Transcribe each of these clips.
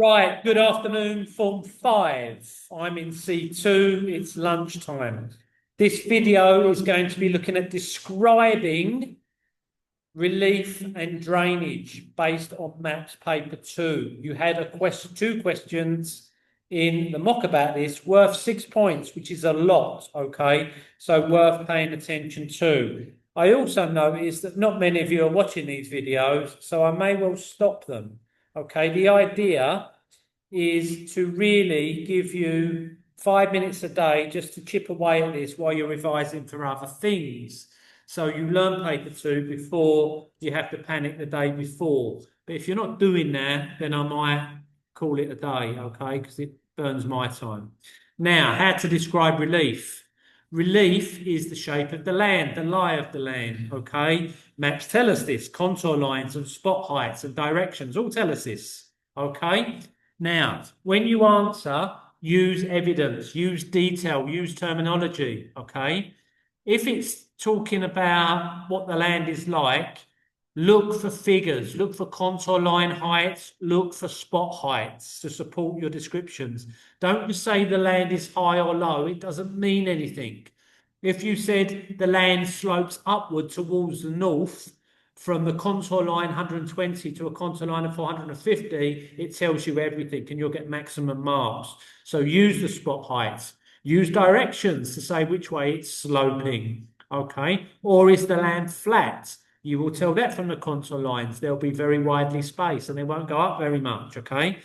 Right, good afternoon, Form 5. I'm in C2, it's lunchtime. This video is going to be looking at describing relief and drainage based on Maths Paper 2. You had two questions in the mock about this, worth 6 points, which is a lot, okay? So worth paying attention to. I also noticed that not many of you are watching these videos, so I may well stop them. Okay, the idea is to really give you 5 minutes a day just to chip away at this while you're revising for other things. So you learn paper 2 before you have to panic the day before. But if you're not doing that, then I might call it a day, okay? Because it burns my time. Now, how to describe relief. Relief is the shape of the land, the lie of the land, okay? Maps tell us this. Contour lines and spot heights and directions all tell us this, okay? Now, when you answer, use evidence, use detail, use terminology, okay? If it's talking about what the land is like, look for figures, look for contour line heights, look for spot heights to support your descriptions. Don't just say the land is high or low, it doesn't mean anything. If you said the land slopes upward towards the north from the contour line 120 to a contour line of 450, it tells you everything and you'll get maximum marks. So use the spot heights, use directions to say which way it's sloping, okay? Or is the land flat? You will tell that from the contour lines. They'll be very widely spaced and they won't go up very much, okay?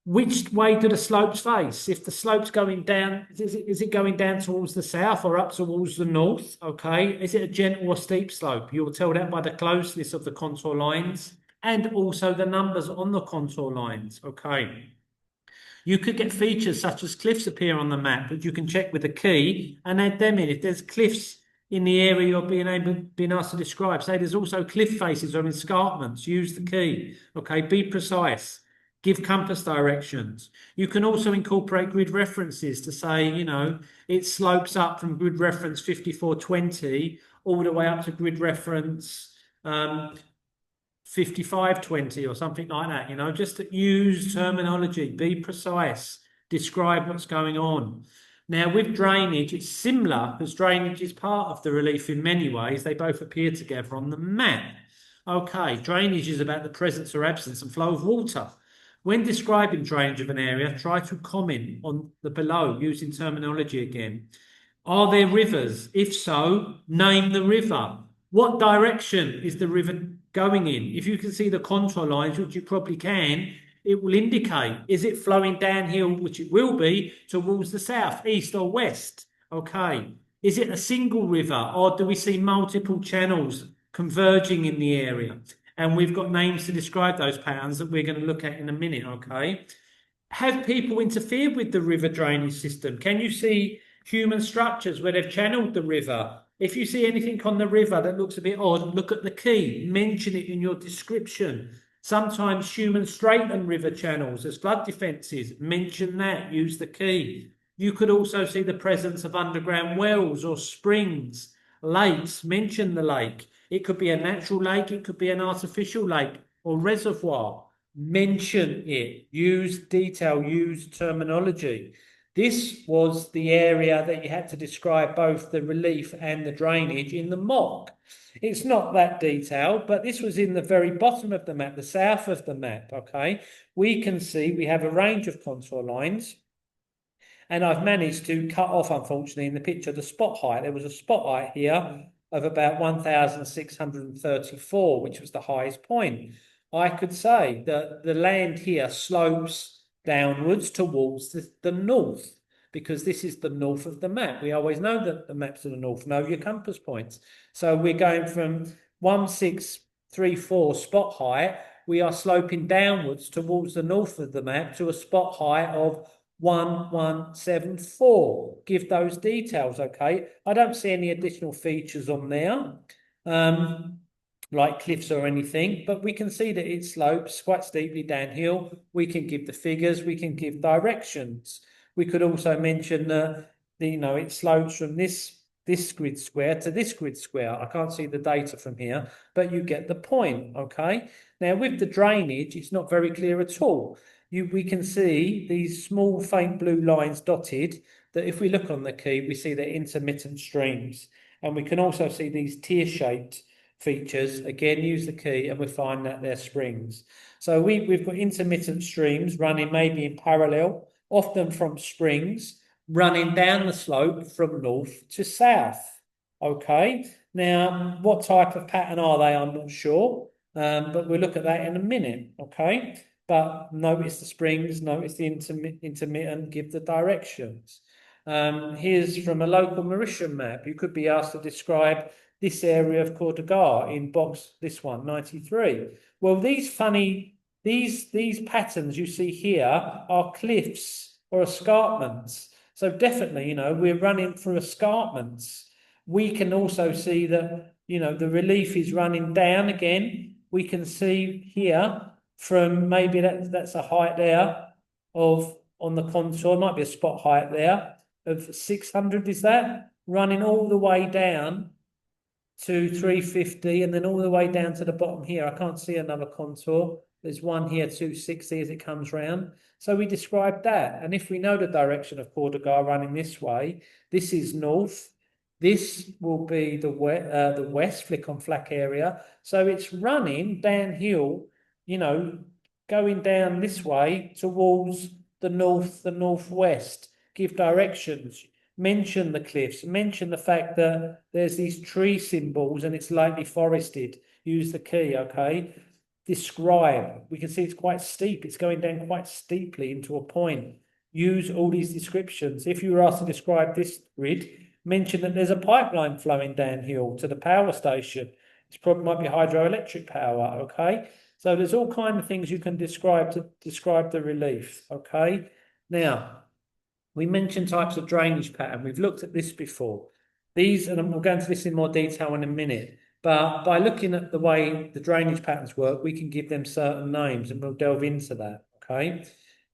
Which way do the slopes face? If the slope's going down, is it going down towards the south or up towards the north? Okay. Is it a gentle or steep slope? You'll tell that by the closeness of the contour lines and also the numbers on the contour lines. Okay. You could get features such as cliffs appear on the map, but you can check with a key and add them in. If there's cliffs in the area you're being asked to describe, say there's also cliff faces or escarpments, use the key. Okay, be precise. Give compass directions. You can also incorporate grid references to say, it slopes up from grid reference 5420 all the way up to grid reference 5520 or something like that, just to use terminology, be precise, describe what's going on. Now, with drainage, it's similar because drainage is part of the relief in many ways. They both appear together on the map. Okay, drainage is about the presence or absence and flow of water. When describing drainage of an area, try to comment on the below using terminology again. Are there rivers? If so, name the river. What direction is the river going in? If you can see the contour lines, which you probably can, it will indicate, is it flowing downhill, which it will be, towards the south, east or west? Okay. Is it a single river or do we see multiple channels converging in the area? And we've got names to describe those patterns that we're going to look at in a minute, okay? Have people interfered with the river drainage system? Can you see human structures where they've channeled the river? If you see anything on the river that looks a bit odd, look at the key, mention it in your description. Sometimes humans straighten river channels as flood defences, mention that, use the key. You could also see the presence of underground wells or springs, lakes, mention the lake. It could be a natural lake, it could be an artificial lake or reservoir. Mention it, use detail, use terminology. This was the area that you had to describe both the relief and the drainage in the mock. It's not that detailed, but this was in the very bottom of the map, the south of the map, okay? We can see we have a range of contour lines, and I've managed to cut off, unfortunately, in the picture, the spot height. There was a spot height here of about 1,634, which was the highest point. I could say that the land here slopes downwards towards the north because this is the north of the map. We always know that the maps are the north. Know your compass points. So we're going from 1,634 spot height. We are sloping downwards towards the north of the map to a spot height of 1,174. Give those details, okay? I don't see any additional features on there, like cliffs or anything, but we can see that it slopes quite steeply downhill. We can give the figures, we can give directions. We could also mention that, it slopes from this this grid square to this grid square. I can't see the data from here, but you get the point, okay? Now, with the drainage, it's not very clear at all. We can see these small faint blue lines dotted, that if we look on the key, we see they're intermittent streams. And we can also see these tear-shaped features. Again, use the key and we find that they're springs. So we've got intermittent streams running maybe in parallel, often from springs, running down the slope from north to south. Okay, now what type of pattern are they? I'm not sure, but we'll look at that in a minute. Okay, but notice the springs, notice the intermittent, give the directions. Here's from a local Mauritian map. You could be asked to describe this area of Côte d'Ivoire in box, this one, 93. Well, these patterns you see here are cliffs or escarpments. So definitely, we're running through escarpments. We can also see that, the relief is running down again. We can see here from maybe that's a height there on the contour, might be a spot height there of 600, is that? Running all the way down to 350 and then all the way down to the bottom here. I can't see another contour. There's one here, 260 as it comes round. So we described that. And if we know the direction of Côte d'Ivoire running this way, this is north. This will be the west, flick on flack area. So it's running downhill, going down this way towards the north, the northwest. Give directions. Mention the cliffs, mention the fact that there's these tree symbols and it's lightly forested. Use the key, okay? Describe. We can see it's quite steep. It's going down quite steeply into a point. Use all these descriptions. If you were asked to describe this grid, mention that there's a pipeline flowing downhill to the power station. It's probably might be hydroelectric power, okay? So there's all kinds of things you can describe to describe the relief, okay? Now, we mentioned types of drainage pattern. We've looked at this before. These, and we'll go into this in more detail in a minute, but by looking at the way the drainage patterns work, we can give them certain names and we'll delve into that, okay?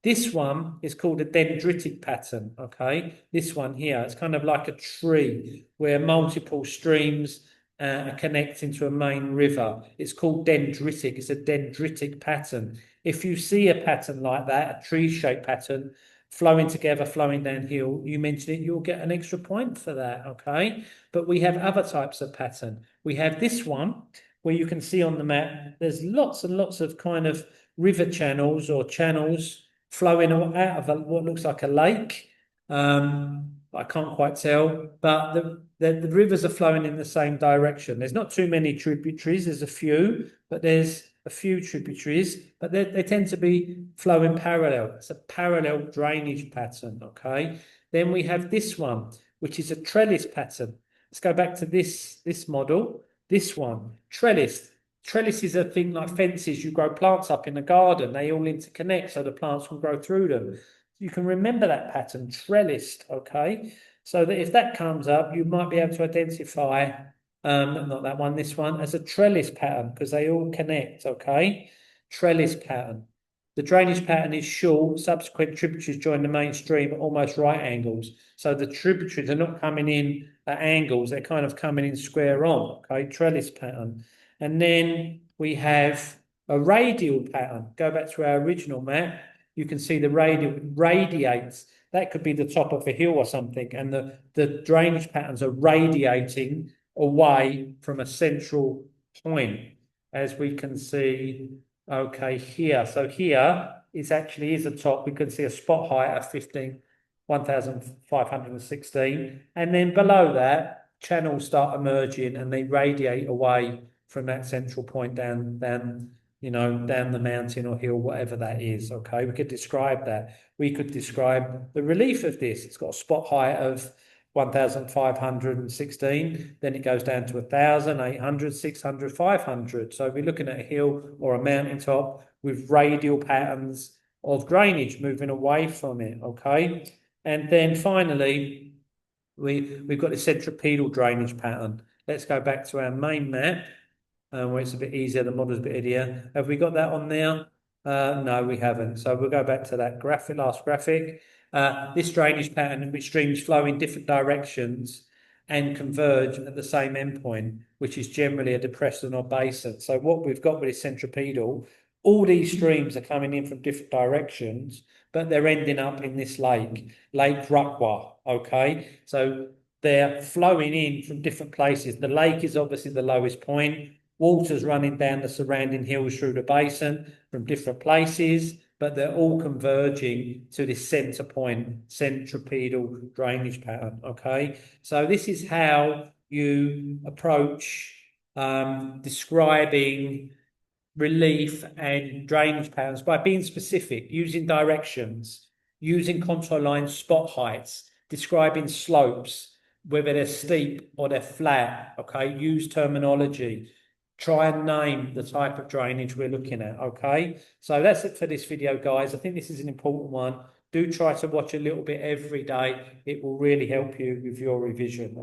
This one is called a dendritic pattern, okay? This one here, it's kind of like a tree where multiple streams connect into a main river. It's called dendritic. It's a dendritic pattern. If you see a pattern like that, a tree-shaped pattern, flowing together, flowing downhill, you mentioned it, you'll get an extra point for that, okay? But we have other types of pattern. We have this one, where you can see on the map, there's lots and lots of kind of river channels or channels flowing out of what looks like a lake. I can't quite tell, but the rivers are flowing in the same direction. There's not too many tributaries, there's a few, but there's a few tributaries, but they tend to be flowing parallel. It's a parallel drainage pattern, okay? Then we have this one, which is a trellis pattern. Let's go back to this model. This one, trellis. Trellis is a thing like fences. You grow plants up in a garden. They all interconnect so the plants can grow through them. You can remember that pattern, trellised, okay? So that if that comes up, you might be able to identify not that one, this one, as a trellis pattern because they all connect, okay? Trellis pattern. The drainage pattern is short, subsequent tributaries join the main stream at almost right angles. So the tributaries are not coming in at angles, they're kind of coming in square on, okay? Trellis pattern. And then we have a radial pattern. Go back to our original map. You can see the radial radiates. That could be the top of a hill or something. And the drainage patterns are radiating away from a central point, as we can see, okay, here. So here is actually is a top. We can see a spot height of 1,516. And then below that, channels start emerging and they radiate away from that central point down the mountain or hill, whatever that is, okay? We could describe that. We could describe the relief of this. It's got a spot height of 1,516, then it goes down to 1,000, 800, 600, 500. So we're looking at a hill or a mountaintop with radial patterns of drainage moving away from it, okay? And then finally, we've got the centripetal drainage pattern. Let's go back to our main map, where it's a bit easier, the model's a bit easier. Have we got that on there? No, we haven't. So we'll go back to that last graphic. This drainage pattern in which streams flow in different directions and converge at the same endpoint, which is generally a depression or basin. So what we've got with this centripetal, all these streams are coming in from different directions, but they're ending up in this lake, Lake Rukwa, okay? So they're flowing in from different places. The lake is obviously the lowest point. Water's running down the surrounding hills through the basin from different places, but they're all converging to this center point, centripetal drainage pattern, okay? So this is how you approach describing relief and drainage patterns by being specific, using directions, using contour lines, spot heights, describing slopes, whether they're steep or they're flat, okay? Use terminology. Try and name the type of drainage we're looking at, okay? So that's it for this video, guys. I think this is an important one. Do try to watch a little bit every day. It will really help you with your revision.